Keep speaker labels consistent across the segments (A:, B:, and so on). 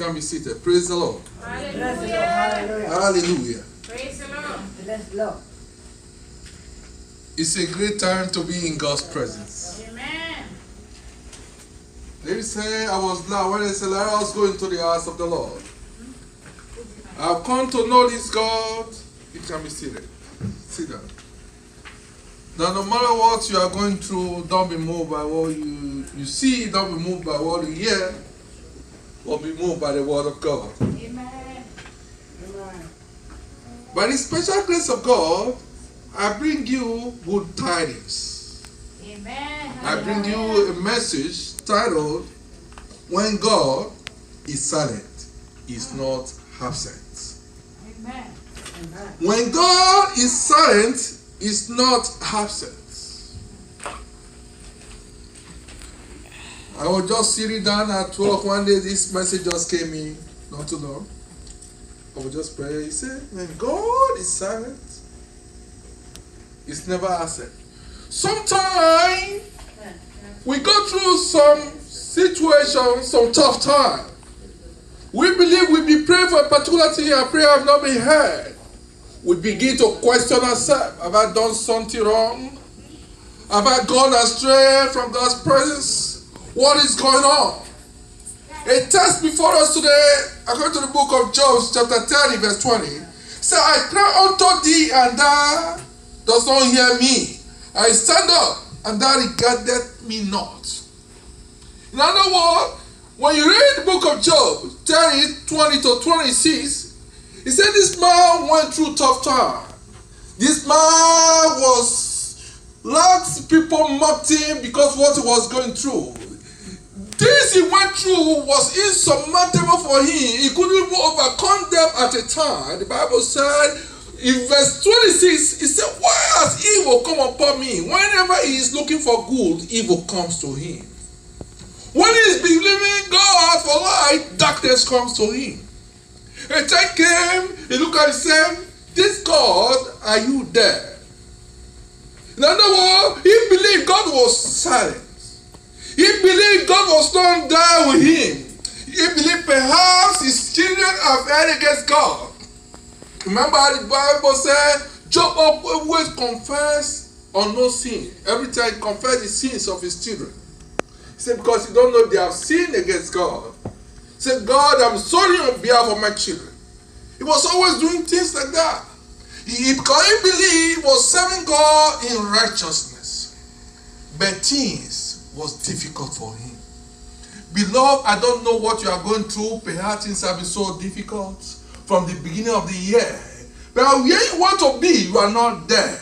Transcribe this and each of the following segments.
A: can be seated. Praise the Lord.
B: Hallelujah.
A: Hallelujah.
B: Praise the Lord.
C: Bless the Lord.
A: It's a great time to be in God's presence.
B: Amen.
A: They say I was glad when they said let us go into the house of the Lord. I've come to know this God. You can be seated. Sit down. Now no matter what you are going through, don't be moved by what you see, don't be moved by what you hear, but be moved by the word of God.
B: Amen.
A: By the special grace of God, I bring you good tidings.
B: Amen.
A: I bring you a message titled, When God is Silent, He's Not Absent.
B: Amen.
A: When God is silent, He's not absent. I was just sitting down at work one day, this message just came in, not too long. I was just praying. He said, when God is silent, He's never absent. Sometimes we go through some situations, some tough time. We believe we be praying for a particular thing and prayer have not been heard. We begin to question ourselves. Have I done something wrong? Have I gone astray from God's presence? What is going on? A text before us today, according to the book of Job, chapter 30, verse 20. Say, I cry unto thee, and thou dost not hear me. I stand up, and thou regardest me not. In other words, when you read the book of Job, 30, 20 to 26, he said this man went through tough time. This man lots of people mocked him because what he was going through. This he went through was insurmountable for him. He couldn't even overcome them at a time. The Bible said in verse 26, he said, why has evil come upon me? Whenever he is looking for good, evil comes to him. When he is believing God for light, darkness comes to him. A time came, he looked at himself, this God, are you there? In other words, he believed God was silent. He believed God was not there with him. He believed perhaps his children have erred against God. Remember how the Bible said, Job always confessed on no sin. Every time he confessed the sins of his children. He said, because you don't know they have sinned against God. He said, God, I'm sorry on behalf of my children. He was always doing things like that. Because he believed he was serving God in righteousness. But things was difficult for him. Beloved, I don't know what you are going through. Perhaps things have been so difficult from the beginning of the year. But where you want to be, you are not there.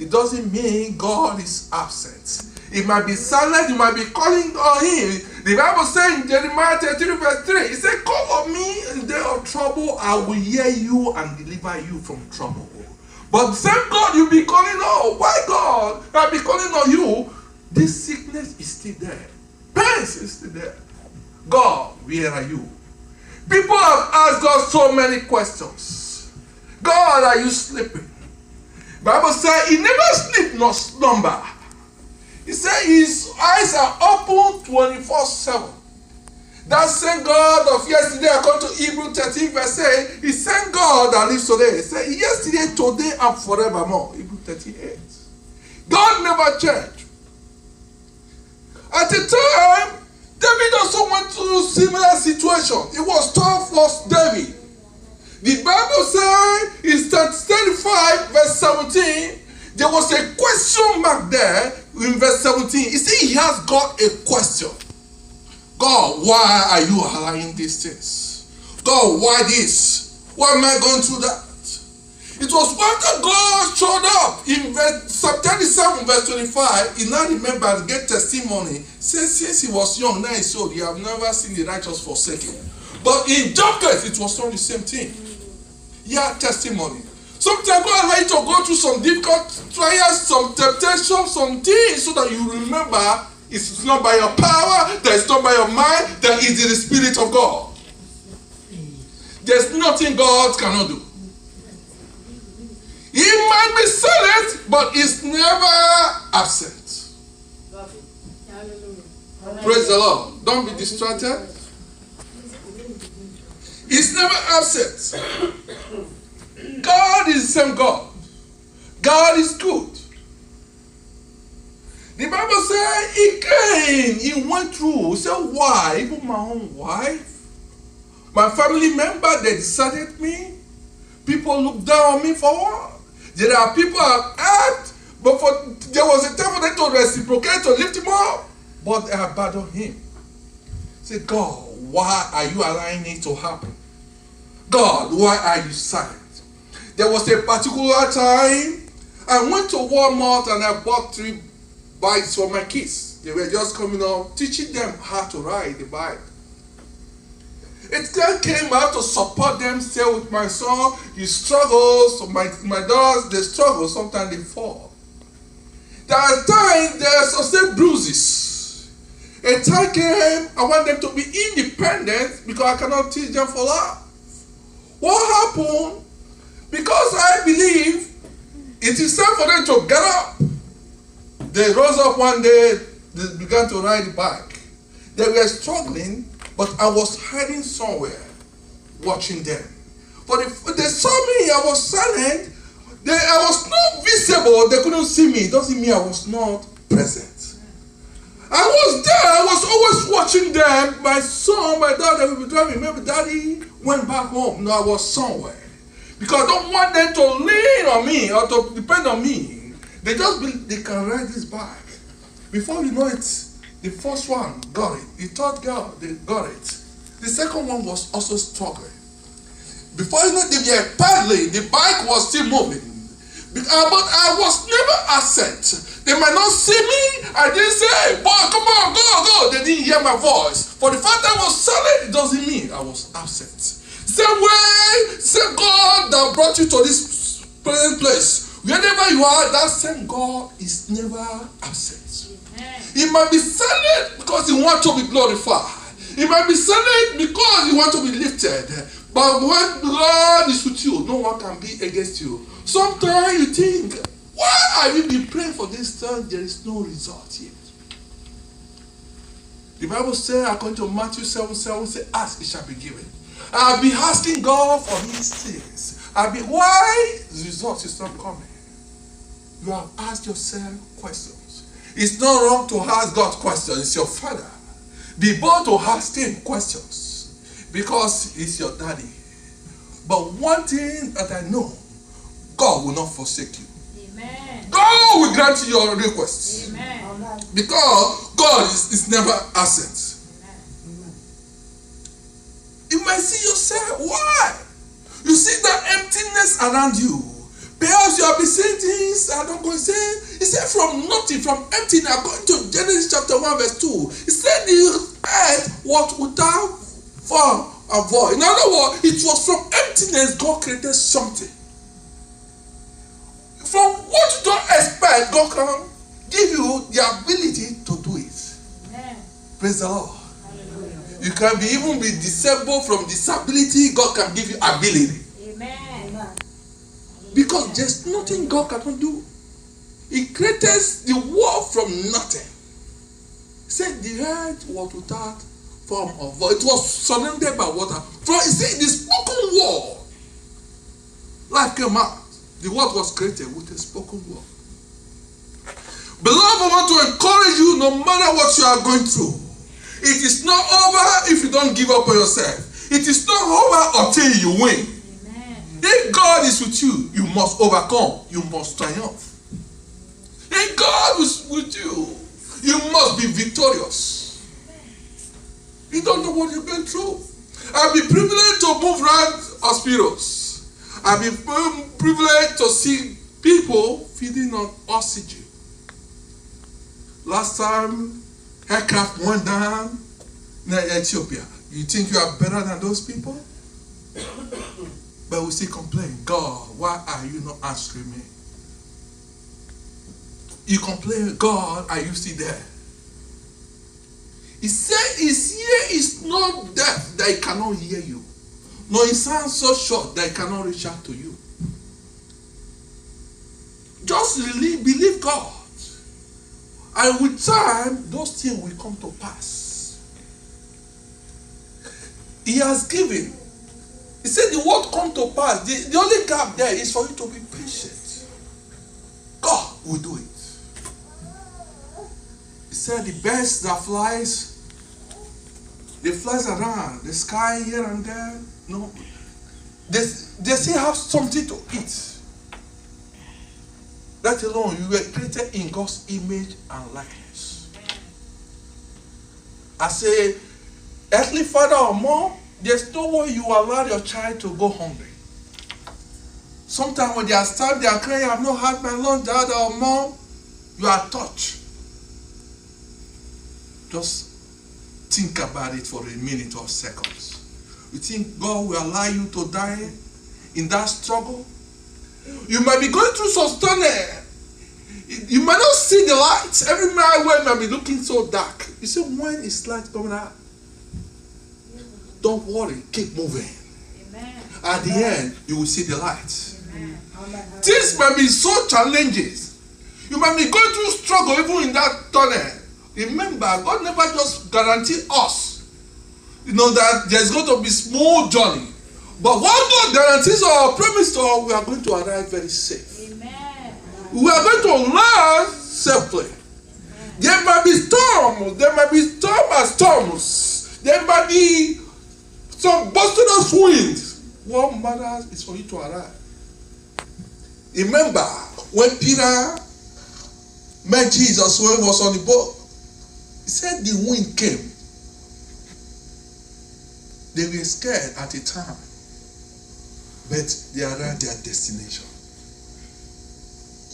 A: It doesn't mean God is absent. It might be silent, you might be calling on him. The Bible says in Jeremiah 33 verse 3, it says, call on me in the day of trouble, I will hear you and deliver you from trouble. But the same God you'll be calling on, why God? I'll be calling on you. This sickness is still there. Pain is still there. God, where are you? People have asked God so many questions. God, are you sleeping? The Bible says he never sleep nor slumber. He said his eyes are open 24/7. That same God of yesterday, according to Hebrews 13 verse 8, he same God that lives today. He said yesterday, today, and forevermore. Hebrews 38. God never changed. At the time, David also went through similar situation. It was tough for David. The Bible says in 35 verse 17, there was a question mark there in verse 17. He said he has got a question. God, why are you allowing these things? God, why this? Why am I going through that? It was after God showed up in verse 37 verse 25. He now remembered, get testimony. Since he was young, now he's old, he have never seen the righteous forsaken. But in Job's case, it was not the same thing. He had testimony. Sometimes God allows you to go through some difficult trials, some temptations, some things, so that you remember it's not by your power, that it's not by your mind, that it is the Spirit of God. There's nothing God cannot do. He might be silent, but he's never absent. Praise the Lord. Don't be distracted. He's never absent. God is the same God. God is good. The Bible says he came, he went through. He said, why? Even my own wife, my family member, they deserted me. People look down on me for what? There are people I've helped, but there was a time for them to reciprocate, to lift him up, but they abandoned him. Say, God, why are you allowing it to happen? God, why are you silent? There was a particular time I went to Walmart and I bought 3 bikes for my kids. They were just coming up, teaching them how to ride the bike. It then came out to support them, stay with my son. He struggles, so my daughters, they struggle, sometimes they fall. There are times there are some bruises. A time came, I want them to be independent because I cannot teach them for life. What happened? Because I believe it is time for them to get up. They rose up one day, they began to ride the bike. They were struggling, but I was hiding somewhere, watching them. But if they saw me, I was silent. I was not visible. They couldn't see me. It doesn't mean I was not present. I was there. I was always watching them. My son, my daughter will be driving. Maybe daddy went back home. No, I was somewhere. Because I don't want them to lean on me or to depend on me. They just believe they can ride this bike. Before you know it, the first one got it. The third girl, they got it. The second one was also struggling. Before you know it, they were paddling. The bike was still moving. But I was never absent. They might not see me. I didn't say, boy, come on, go. They didn't hear my voice. For the fact that I was silent, it doesn't mean I was absent. Same way, same God that brought you to this present place. Wherever you are, that same God is never absent. Amen. He might be silent because he wants to be glorified. He might be silent because he wants to be lifted. But when God is with you, no one can be against you. Sometimes you think, why have you been praying for this time? There is no result yet. The Bible says, according to Matthew 7:7, say, ask, it shall be given. I've been asking God for these things. Why the result is not coming? You have asked yourself questions. It's not wrong to ask God questions. It's your father. Be bold to ask him questions because he's your daddy. But one thing that I know, God will not forsake you. Amen. God will grant you your requests. Amen. Because God is never absent. Amen. You might see yourself, why? You see that emptiness around you. Perhaps you have been saying things I don't go say. He said from nothing, from emptiness, according to Genesis chapter 1 verse 2. He said the earth was without form and void. In other words, it was from emptiness God created something. From what you don't expect, God can give you the ability to do it. Amen. Praise the Lord. Hallelujah. You can even be disabled from disability. God can give you ability. Amen. Because there's nothing God cannot do. He created the world from nothing. He said the earth was without form or void. It was surrounded by water. He said the spoken word, life came out. The word was created with a spoken word. Beloved, I want to encourage you no matter what you are going through. It is not over if you don't give up on yourself. It is not over until you win. Amen. If God is with you, you must overcome. You must triumph. If God is with you, you must be victorious. You don't know what you've been through. I've been privileged to move around hospitals. I've been privileged to see people feeding on oxygen. Last time, aircraft went down in Ethiopia. You think you are better than those people? But we still complain, God, why are you not answering me? You complain, God, are you still there? He said his ear is not deaf that he cannot hear you. No, it sounds so short that I cannot reach out to you. Just believe God. And with time, those things will come to pass. He has given. He said the word come to pass. The only gap there is for you to be patient. God will do it. He said the birds that flies, they flies around the sky here and there. No, they still have something to eat. That alone, you were created in God's image and likeness. I say, earthly father or mom, there's no way you allow your child to go hungry. Sometimes when they are starving, they are crying, I have not had my lunch, dad or mom, you are touched. Just think about it for a minute or seconds. You think God will allow you to die in that struggle? You might be going through some stunning. You might not see the lights. Every mile away might be looking so dark. You say, when is light coming out? Don't worry, keep moving.
B: Amen.
A: At the end, you will see the light.
B: Amen.
A: Things might be so challenges. You might be going through struggle even in that tunnel. Remember, God never just guarantee us, that there's going to be smooth journey. But what God guarantees or promises to us, we are going to arrive very safe.
B: Amen.
A: We are going to land safely. There might be storms. There might be storms. There might be some boisterous winds. What matters is for you to arrive. Remember, when Peter met Jesus when he was on the boat, he said the wind came. They were scared at the time, but they arrived their destination.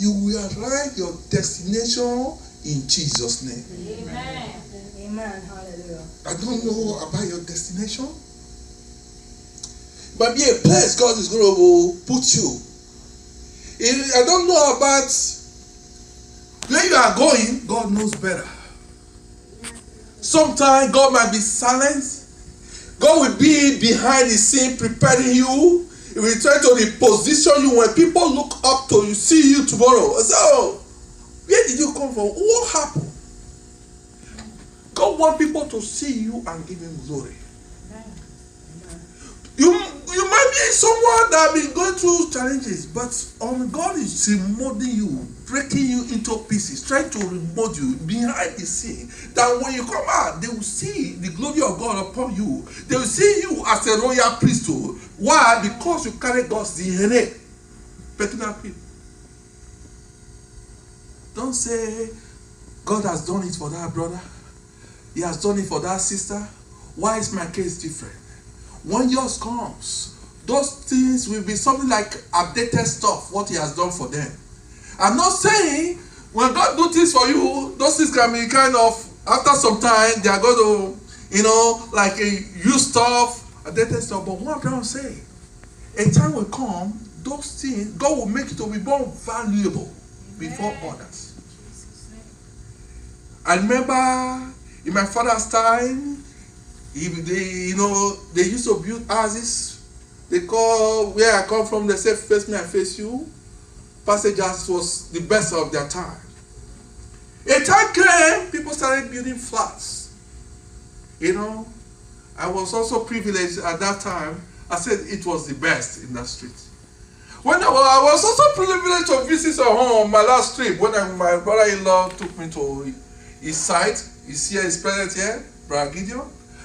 A: You will arrive your destination in Jesus' name.
B: Amen.
C: Amen. Hallelujah.
A: I don't know about your destination. It might be a place God is going to put you. I don't know about where you are going. God knows better. Sometimes God might be silent. God will be behind the scene preparing you. He will try to reposition you when people look up to you, see you tomorrow. So, where did you come from? What happened? God wants people to see you and give him glory. You might be someone that has been going through challenges, but God is remolding you, breaking you into pieces, trying to remold you behind the scene. That when you come out, they will see the glory of God upon you. They will see you as a royal priesthood. Why? Because you carry God's DNA. Peculiar people. Don't say, God has done it for that brother. He has done it for that sister. Why is my case different? When yours comes, those things will be something like updated stuff, what he has done for them. I'm not saying when God do things for you, those things can be kind of, after some time, they are going to, like use stuff, updated stuff. But what I'm saying, a time will come, those things, God will make it to be more valuable before others. I remember in my father's time, they used to build houses. They call where I come from, they say, face me, I face you. Passages was the best of their time. A time came, people started building flats. I was also privileged at that time. I said it was the best in that street. When I was also privileged to visit a home, my last trip, when my brother-in-law took me to his site. His present here, Brother Gideon.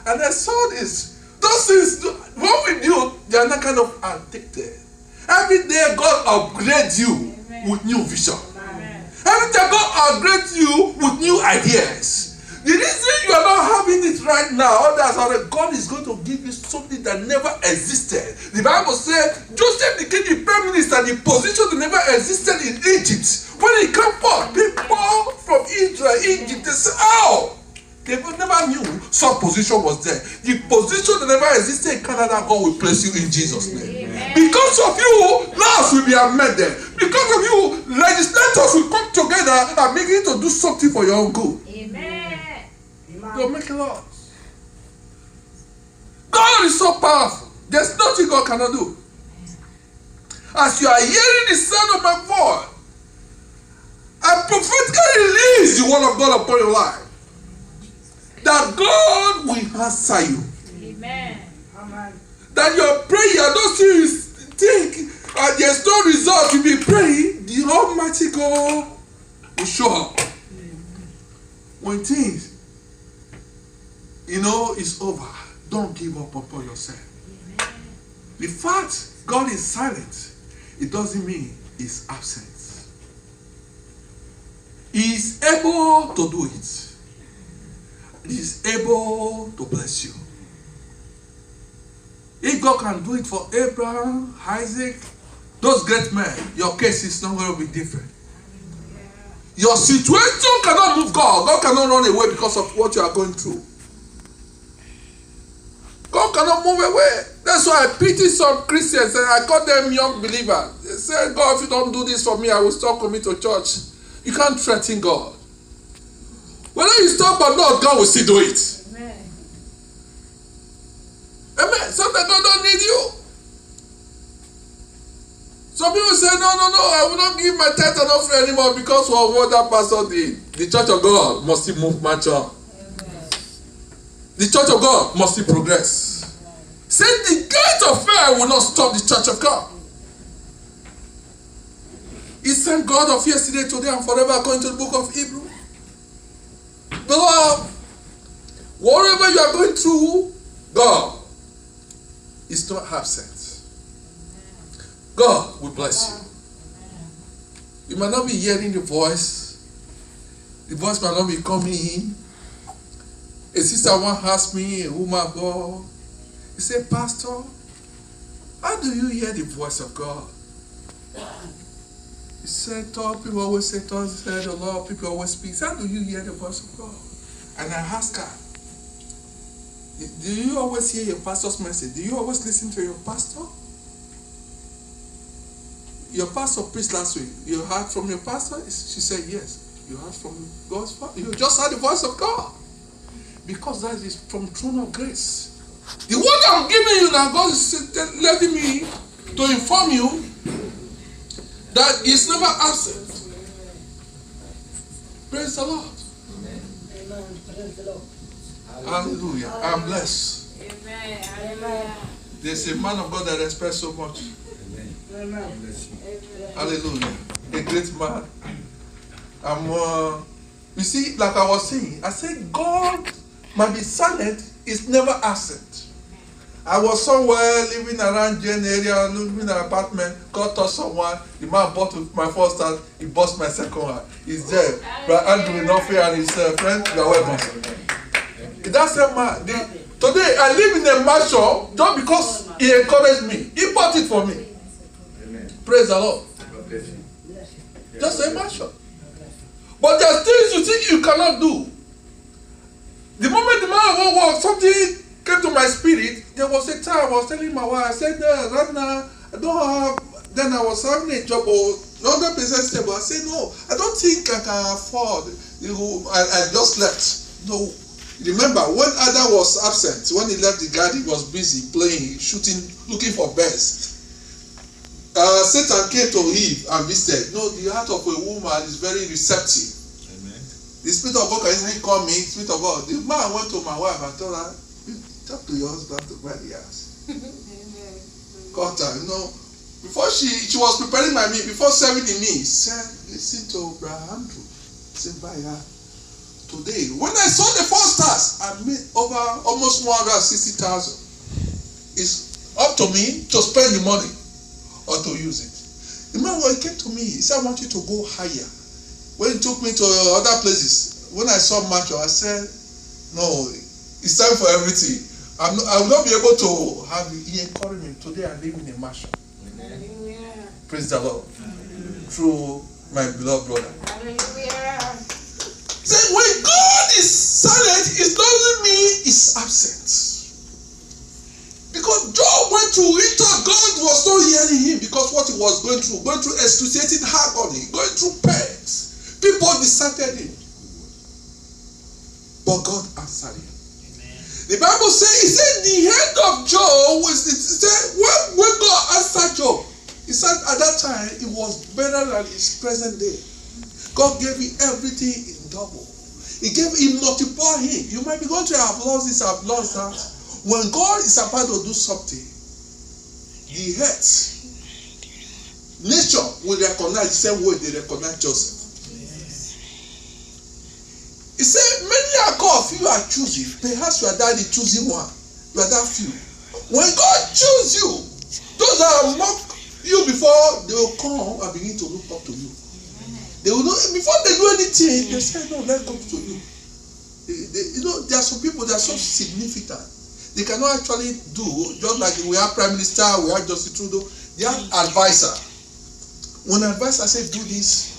A: And I saw this. Those things, what we do, they are not kind of addicted. Every day God upgrades you with new vision.
B: Amen.
A: Every day God upgrades you with new ideas. The reason you are not having it right now, God is going to give you something that never existed. The Bible said Joseph became the prime minister, the position that never existed in Egypt. When he came forth, people from Israel, Egypt, they said, oh, they never knew some position was there. The position that never existed in Canada, God will place you in Jesus' name.
B: Amen.
A: Because of you, laws will be amended. Because of you, legislators will come together and begin to do something for your own good.
B: Amen.
A: You're making laws. God is so powerful. There's nothing God cannot do. As you are hearing the sound of my voice, I prophetically release the word of God upon your life. That God will answer you.
B: Amen.
A: That your prayer, those things think there's no result, you be praying, the Almighty God will show up. When things, is over, don't give up upon yourself. The fact God is silent, it doesn't mean He's absent. He is able to do it. He is able to bless you. If God can do it for Abraham, Isaac, those great men, your case is not going to be different. Your situation cannot move God. God cannot run away because of what you are going through. God cannot move away. That's why I pity some Christians and I call them young believers. They say, God, if you don't do this for me, I will stop coming to church. You can't threaten God. Whether you stop or not, God will still do it. Amen. Amen. Sometimes God don't need you. Some people say, no, I will not give my tithe and offering anymore because of what that pastor did. The church of God must still move much on. The church of God must still progress. Say the gate of fire will not stop the church of God. He sent God of yesterday, today, and forever according to the book of Hebrews. Beloved, whatever you are going through, God is not absent. God will bless you. You might not be hearing the voice. The voice might not be coming in. A sister once asked me, a woman of God, he said, Pastor, how do you hear the voice of God? He said, people always say, a lot of people always speak. How do you hear the voice of God? And I asked her, do you always hear your pastor's message? Do you always listen to your pastor? Your pastor preached last week. You heard from your pastor? She said, yes. You heard from God's Father. You just heard the voice of God. Because that is from throne of grace. The word I'm giving you now, God is letting me to inform you that He's never absent. Praise the Lord.
C: Amen. Praise the Lord.
A: Hallelujah. I'm blessed.
B: Amen.
A: There's a man of God that I respect so much.
C: Amen.
A: Hallelujah. A great man. You see, like I was saying, I said God might be silent, is never absent. I was somewhere living around Jane area, living in an apartment. God touched someone. The man bought my first house. He bought my second one. He's there. But Andrew Inofi and his friend, you are welcome. That's a man. Today I live in a mansion just because he encouraged me. He bought it for me. Amen. Praise the Lord. Just a mansion. But there are things you think you cannot do. The moment the man walked, something came to my spirit. There was a time I was telling my wife, I said, right now, I don't have, then I was having a job or another business stable. I said, no, I don't think I can afford. I just left. No. Remember, when Adam was absent, when he left the garden, he was busy playing, shooting, looking for birds. Satan came to Eve and visited. No, the heart of a woman is very receptive. Amen. The Spirit of God can easily call me, Spirit of God. The man went to my wife and told her, talk to your husband to buy the house. Caught her, before she was preparing my meal, before serving the meal, he said, listen to Brother Andrew. He said, buy her. Today, when I saw the first stars, I made over almost 160,000. It's up to me to spend the money or to use it. The man, when he came to me, he said, I want you to go higher. When he took me to other places, when I saw Macho, I said, no, it's time for everything. I will not be able to have it. He encouraged me. Today I live in a mansion. Hallelujah. Praise the Lord. Hallelujah. Through my beloved brother. Hallelujah. Say, when God is silent, it doesn't mean He's absent. Because Job went through, he thought God was not hearing him because what he was going through excruciating agony, going through pains. People deserted him. But God answered him. Amen. The Bible says, he said the end of Job was, it said, when God answered Job, he said at that time it was better than his present day. God gave him everything in double. He multiplied him. You might be going to have lost this, have lost that. when God is about to do something, the earth, nature will recognize the same way they recognize Joseph. He said, many are called, few are choosing. Perhaps you are that the choosing one. You are that few. When God chooses you, those that mock you before, they will come and begin to look up to you. They will know, before they do anything, they say, no, let's come to you. There are some people that are so significant. They cannot actually do, just like we have Prime Minister, we have Justin Trudeau, they have advisor. When an advisor says do this,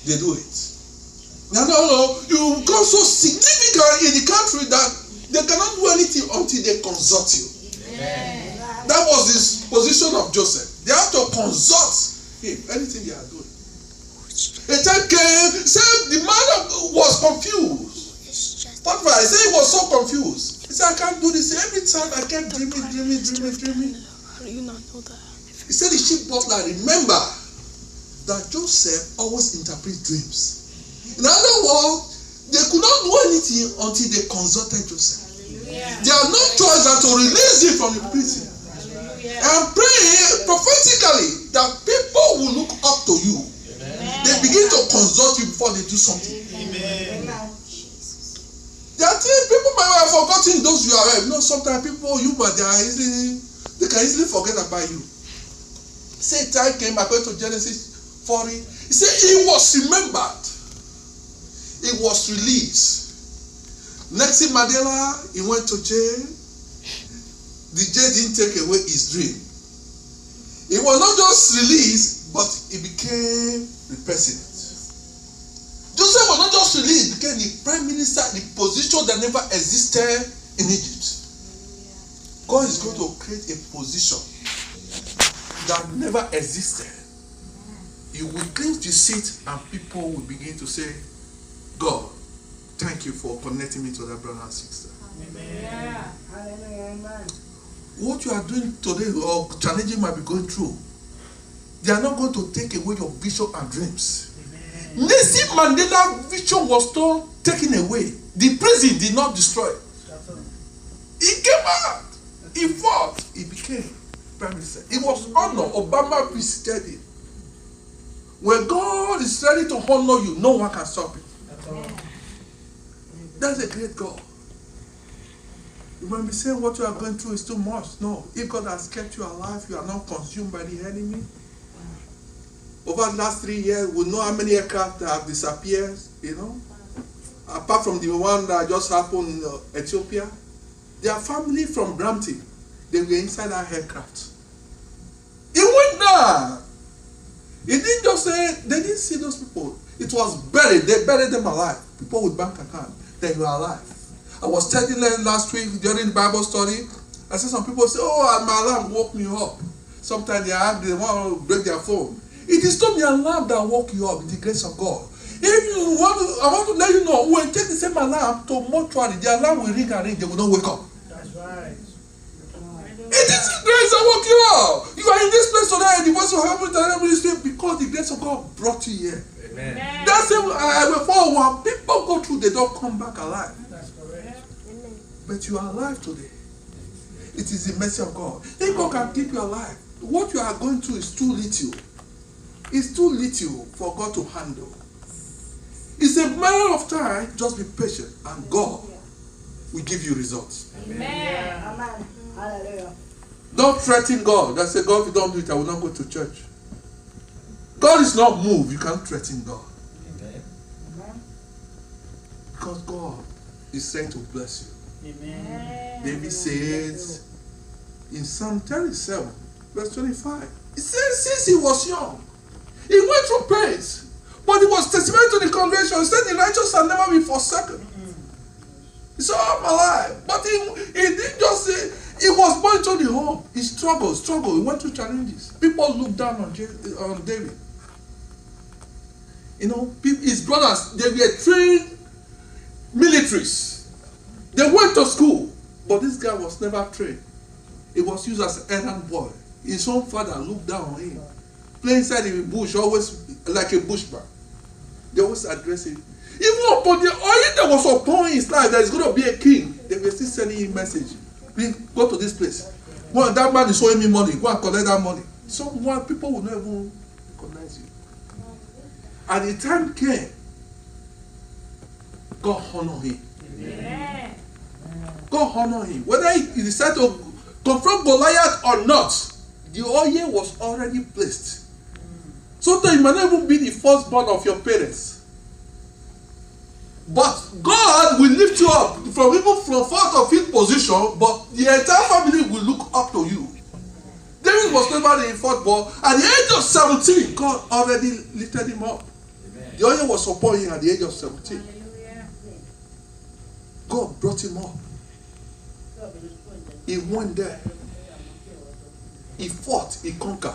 A: they do it. No, you become so significant in the country that they cannot do anything until they consult you. Amen. That was his position of Joseph. They have to consult him, anything they are doing. A time came, said the man was confused. What I said he was so confused. He said, I can't do this. Every time I kept dreaming.
D: How do you not know that?
A: He said the chief butler, remember that Joseph always interprets dreams. In other words, they could not do anything until they consulted Joseph. Hallelujah. They had no choice than to release him from the prison. Hallelujah. And pray prophetically that people will look up to you. Amen. They begin to consult you before they do something. Amen. There are things people might have forgotten those you are. Sometimes people, they can easily forget about you. Say time came according to Genesis 40. He said he was remembered. He was released. Nelson Mandela, he went to jail. The jail didn't take away his dream. He was not just released, but he became the president. Joseph was not just released, he became the prime minister, the position that never existed in Egypt. God is going to create a position that never existed. You will clinch the seat and people will begin to say, God, thank you for connecting me to that brother and sister.
C: Amen. Amen.
A: What you are doing today or challenging might be going through, they are not going to take away your vision and dreams. Nelson Mandela's vision was still taken away. The prison did not destroy it. He came out. He fought. He became prime minister. It was honor. Obama visited him. When God is ready to honor you, no one can stop it. That's a great God. You might be saying what you are going through is too much. No. If God has kept you alive, you are not consumed by the enemy. Over the last 3 years, we know how many aircraft have disappeared, apart from the one that just happened in Ethiopia. Their family from Brampton, they were inside that aircraft. He went there. He didn't just say, they didn't see those people. It was buried. They buried them alive. People with bank account, they were alive. I was telling them last week during the Bible study, I said some people say, my alarm woke me up. Sometimes they want to break their phone. It is not the alarm that woke you up, the grace of God. I want to let you know, when you take the same alarm to mortuary, the alarm will ring and ring, they will not wake up.
C: That's right.
A: It is the grace that woke you up. You are in this place tonight, the voice of heaven and ministry because the grace of God brought you here.
C: Amen.
A: That's before when people go through, they don't come back alive.
C: That's correct.
A: But you are alive today. It is the mercy of God. If God can keep you alive, what you are going through is too little. It's too little for God to handle. It's a matter of time. Just be patient, and God will give you results.
B: Amen.
C: Amen. Hallelujah.
A: Don't threaten God. That say, God, if you don't do it, I will not go to church. God is not moved. You can't threaten God.
C: Amen.
A: Because God is trying to bless you.
C: Amen.
A: David says in Psalm 37, verse 25, he says, since he was young, he went through pains, but he was testifying to the congregation. He said, the righteous shall never be forsaken. He said, I'm alive. But he didn't just say, he was born into the home. He struggled. He went through challenges. People looked down on David. His brothers, they were trained militaries. They went to school, but this guy was never trained. He was used as an errand boy. His own father looked down on him. Play inside the bush, always like a bushman. They always address him. Even upon the oil that was upon his life, that is going to be a king, they were still sending him message. Please go to this place. Well, that man is showing me money. Go and collect that money. Someone, people will not even recognize you. And the time came, God honored him.
B: Amen.
A: God honored him. Whether he decided to confront Goliath or not, the oil was already placed. Sometimes you might not even be the firstborn of your parents. But God will lift you up from fourth or fifth position, but the entire family will look up to you. David was never the firstborn. At the age of 17, God already lifted him up. Amen. The oil was upon him at the age of 17.
B: Hallelujah.
A: God brought him up. He went there. He fought. He conquered.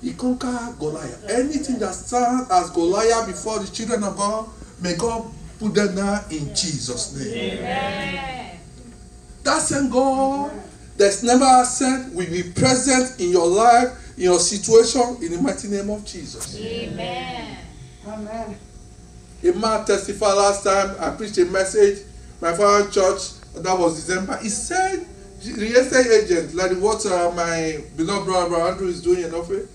A: He conquered Goliath. Anything that stands as Goliath before the children of God, may God put them down in Jesus' name.
B: Amen.
A: That same God that's never said will be present in your life, in your situation, in the mighty name of Jesus.
B: Amen.
C: Amen.
A: A man testified last time. I preached a message. My father's church, that was December. He said, the estate agent, like what my beloved brother Andrew is doing and offering.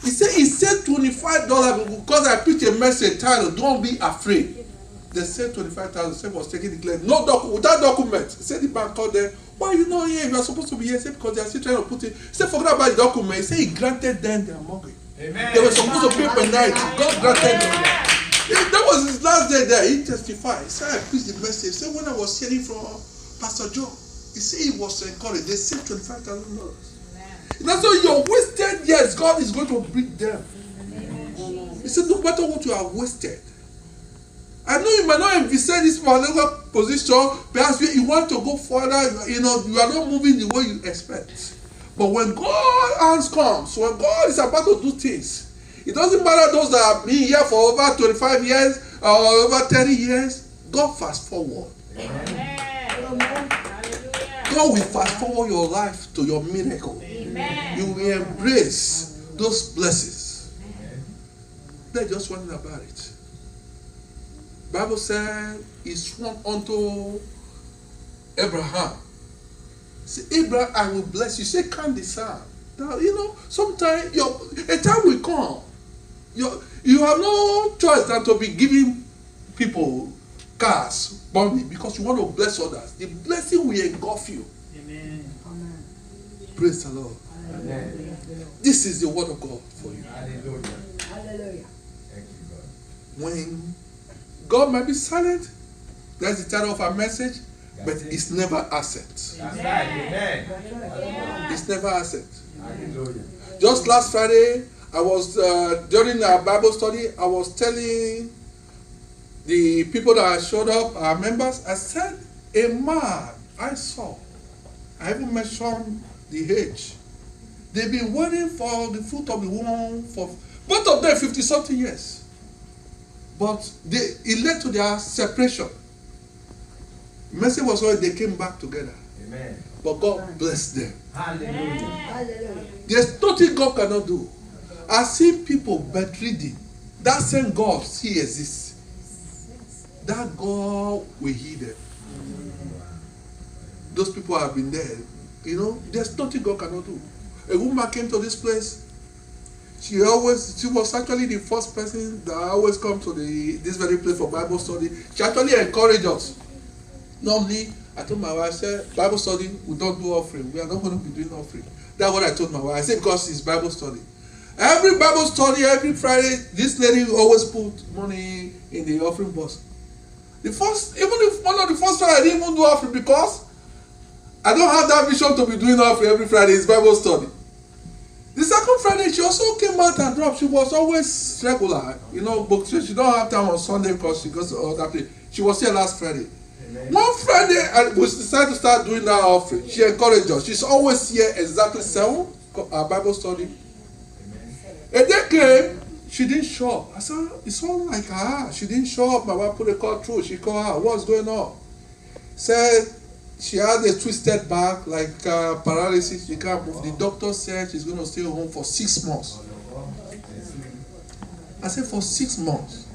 A: He said $25 because I preached a message titled, "Don't be afraid." They said 25,000 was taken declared. No document, without document. He said the bank called them. Why are you not here? You are supposed to be here. He said because they are still trying to put it. He said forget about the document. He said he granted them their mortgage.
E: Amen.
A: They were supposed to pay penalty. God granted them. That was his last day there. He testified. He said I preached the message. He said when I was hearing from Pastor Joe, he said he was encouraged. They said $25,000. That's why your wasted years, God is going to bring them. He said, no matter what you are wasted. I know you might not envisage this particular position. Perhaps you want to go further. You are not moving the way you expect. But when God's hands comes, when God is about to do things, it doesn't matter those that have been here for over 25 years or over 30 years. God fast forward.
B: Amen.
A: God will fast forward your life to your miracle.
B: Amen.
A: You will embrace those blessings. They're just wondering about it. Bible said he swore unto Abraham. Say, Abraham, I will bless you. Say, can't discern. Now, sometimes a time will come. You have no choice than to be giving people cars, money, because you want to bless others. The blessing will engulf you.
E: Amen.
A: Praise the Lord.
E: Amen.
A: This is the word of God for you.
E: Hallelujah.
C: Hallelujah.
E: Thank you, God.
A: When God might be silent, that's the title of our message, but it's never absent.
E: That's right. Amen.
A: It's never absent.
E: Hallelujah.
A: Just last Friday, I was during our Bible study, I was telling the people that showed up, our members, I said, a man I saw, I even mentioned the age. They've been waiting for the fruit of the womb for both of them 50-something years. But it led to their separation. The message was when they came back together.
E: Amen.
A: But God blessed them.
E: Hallelujah.
C: Hallelujah.
A: There's nothing God cannot do. I've seen people bedridden. That same God still exists. That God will heal them. Those people have been there. There's nothing God cannot do. A woman came to this place. She was actually the first person that always come to this very place for Bible study. She actually encouraged us. Normally, I told my wife, I said, Bible study, we don't do offering. We are not going to be doing offering. That's what I told my wife. I said, because it's Bible study. Every Bible study, every Friday, this lady always put money in the offering box. Even if one of the first Friday, I didn't even do offering because I don't have that vision to be doing offering every Friday. It's Bible study. The second Friday, she also came out and dropped. She was always regular, but she don't have time on Sunday because she goes to other place. She was here last Friday. Amen. One Friday, we decided to start doing that offering. She encouraged us. She's always here exactly 7, our Bible study. Amen. A day came, she didn't show up. I said, it's all like her. She didn't show up. My wife put a call through. She called her. What's going on? Said she had a twisted back, like paralysis. She can't move. The doctor said she's going to stay home for 6 months. I said, for 6 months.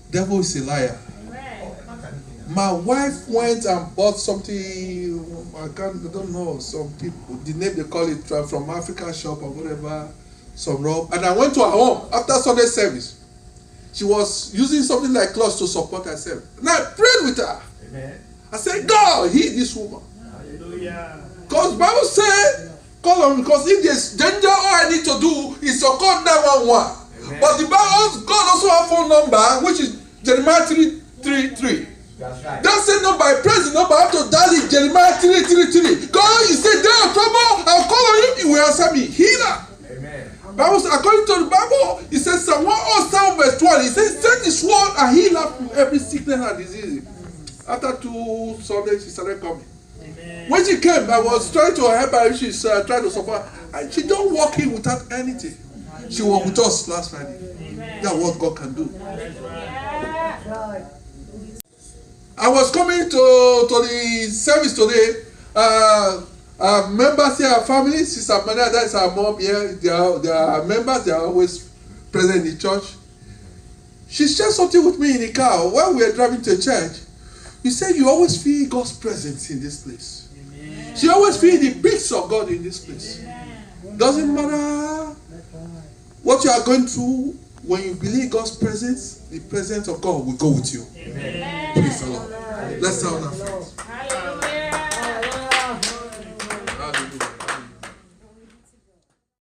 A: Devil is a liar.
B: Amen.
A: My wife went and bought something, I don't know, some people, the name they call it, from Africa shop or whatever, some robe. And I went to her home after Sunday service. She was using something like clothes to support herself. And I prayed with her.
E: Amen.
A: I said, God, heal this woman.
E: Hallelujah.
A: Because Bible said, call on me, because if there's danger, all I need to do is to call 911.
E: Amen.
A: But the Bible, God also has a phone number, which is Jeremiah 3:3.
E: That's right.
A: That same number, I press the number, I have to dial it, Jeremiah 3:3. God, you say, day of trouble, I'll call on you, you will answer me. Healer.
E: Amen.
A: Bible says, according to the Bible, it says, Psalm 107 verse 12, it says, send his word and heal her from every sickness and disease. After 2 Sundays, she started coming.
E: Amen.
A: When she came, I was trying to help her, she's trying to support, and she don't walk in without anything. She was with us last Friday. That's what God can do.
B: Yeah.
A: I was coming to the service today. Members here, our family, Sister Mania, that's our mom here. They are members, they are always present in the church. She shared something with me in the car while we were driving to church. You said you always feel God's presence in this place. Amen. She always feel the peace of God in this place. Amen. Doesn't matter what you are going through, when you believe God's presence, the presence of God will go with you.
E: Amen.
A: Praise the Lord. Let's sound our hands.
B: Hallelujah.